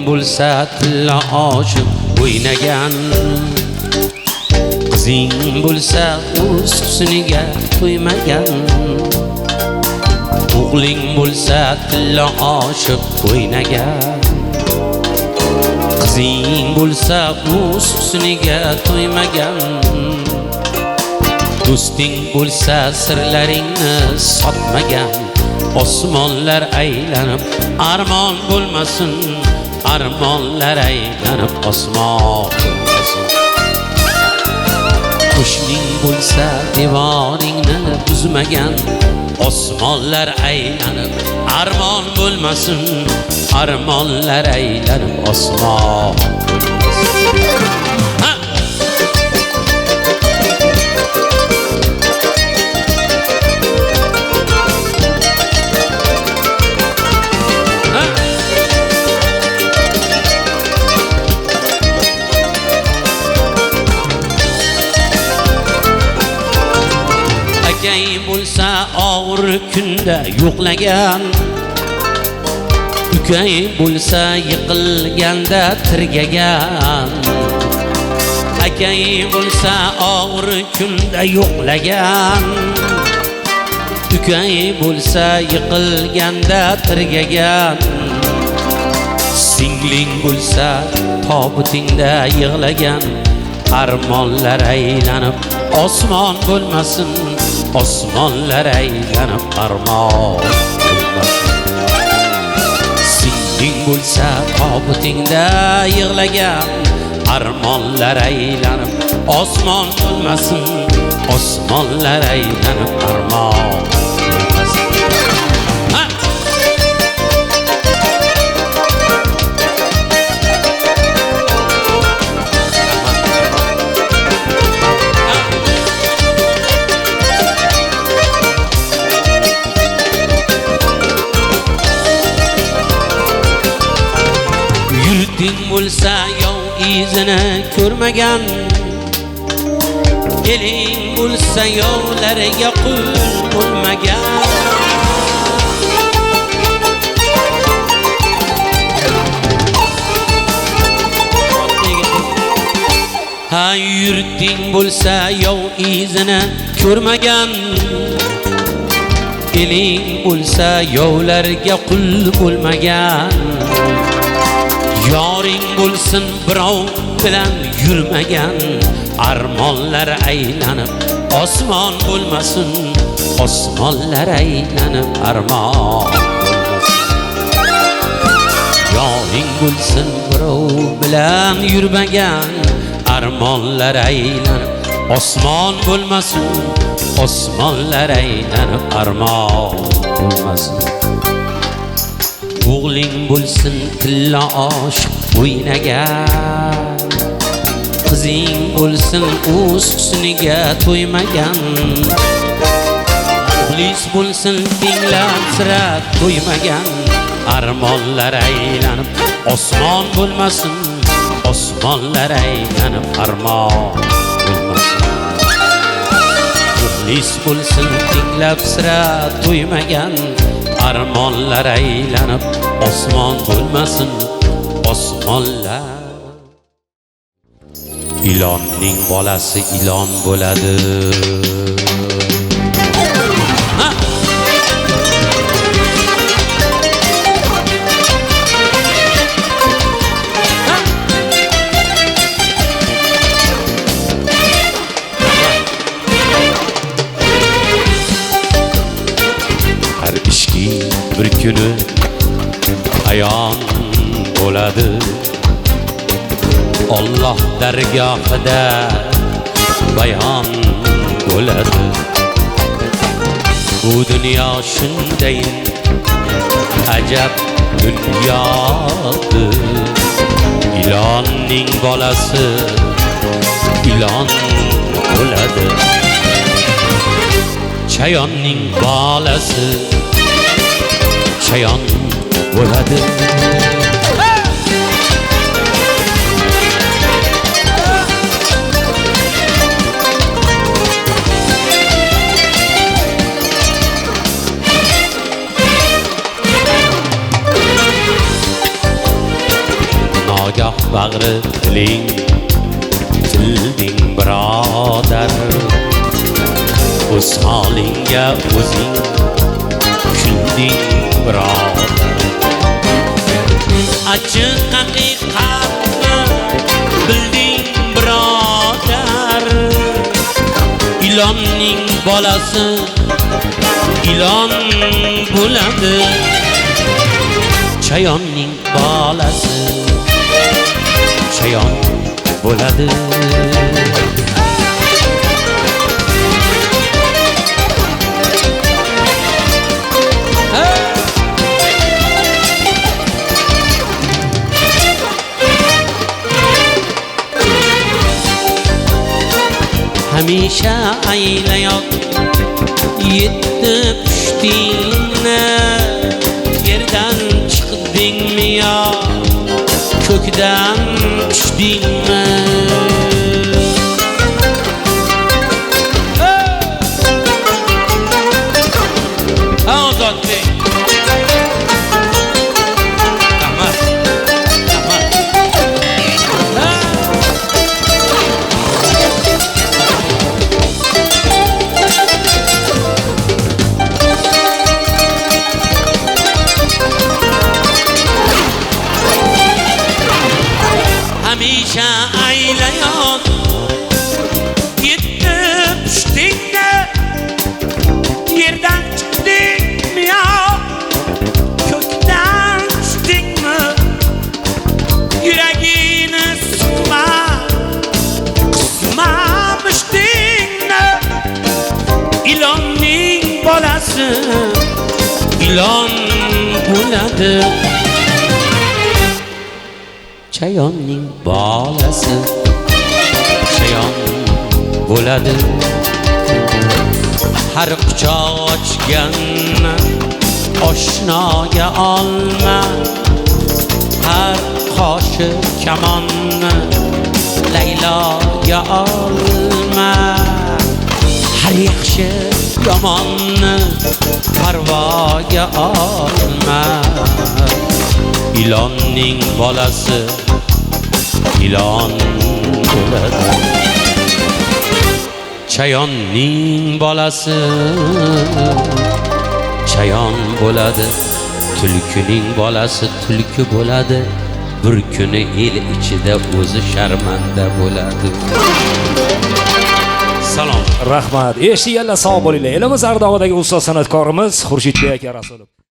bo'lsa tilla oshiq o'ynagan, qizing bo'lsa o'z husniga to'ymagan. O'g'ling bo'lsa tilla oshiq o'ynagan, qizing bo'lsa o'z husniga to'ymagan. Do'sting bo'lsa sirlaringni sotmagan, osmonlar aylanib armon bo'lmasin, armonlar aylanib osmon bo'lmasin. Qo'shning bo'lsa devoringni buzmagan, osmonlar aylanib armon bo'lmasin, armonlar aylanib osmon bo'lmasin. Akay bo'lsa og'ir kunda yo'qlagan, ukay bo'lsa yiqilganda tirgagan. Akay bo'lsa og'ir kunda yo'qlagan, ukay bo'lsa yiqilganda tirgagan. Singling bo'lsa tobutingda yig'lagan, armonlar aylanib osmon bo'lmasin, osmonlar aylanib armon bo'lmasin. Singling bo'lsa tobutingda yig'lagan, armonlar aylanib osmon bo'lmasin, osmonlar aylanib armon bo'lmasin. Yurting bo'lsa yov izini ko'rmagan, eling bo'lsa yovlarga qul bo'lmagan. Ha, yurting bo'lsa yov izini ko'rmagan, eling bo'lsa yovlarga qul bo'lmagan. Yoring bo'lsin birov bilan yurmagan, armonlar aylanib osmon bo'lmasin, osmonlar aylanib armon bo'lmasin. Yoring bo'lsin birov bilan yurmagan, armonlar aylanib osmon bo'lmasin, osmonlar aylanib armon bo'lmasin. O'g'ling bo'lsin tilla oshiq o'ynagan, qizing bo'lsin o'z husniga to'ymagan. Muxlis bo'lsin tinglab sira to'ymagan, armonlar aylanib osmon bo'lmasin, osmonlar aylanib armon bo'lmasin. Muxlis bo'lsin tinglab sira to'ymagan, armonlar aylanib osmon bo'lmasin, osmonlar. Ilonning bolasi ilon bo'ladi. Har ishki bir kuni ayon bo'ladi, Alloh dargohida bayon bo'ladi. Bu dunyo shunday ajab dunyodir, ilonning bolasi ilon bo'ladi. Chayonning bolasi chayon bo'ladi. bag'ri tiling tilding birodar o'z holingga o'zing kulding birodar achchiq haqiqatni bilding birodar ilonning bolasi ilon bo'ladi chayonning bolasi chayon bo'ladi hamisha aylayoq yetti pushtingni yerdan chiqdingmi yo ko'kdan tushdingmi Ozodbek hamisha aylayon yetti pushtingni yerdan chiqdingmi yo ko'kdan tushdingmi yuragini siqma qisma mushdingni ilonning bolasi ilon bo'ladi chayonning bolasi chayon bo'ladi har quchoq ochgan oshnoga olma har qoshiq kamonni layloga olma har yaxshi yomonni parvoga olma ilonning bolasi ilon bo'ladi chayonning bolasi chayon bo'ladi tulkining bolasi tulki bo'ladi bir kuni el ichida o'zi sharmanda bo'ladi Salom. Rahmat. Eshitganlar sog' bo'linglar. Elimiz Ardog'idagi ustoz san'atkorimiz Xurshidbek aka Rasulov.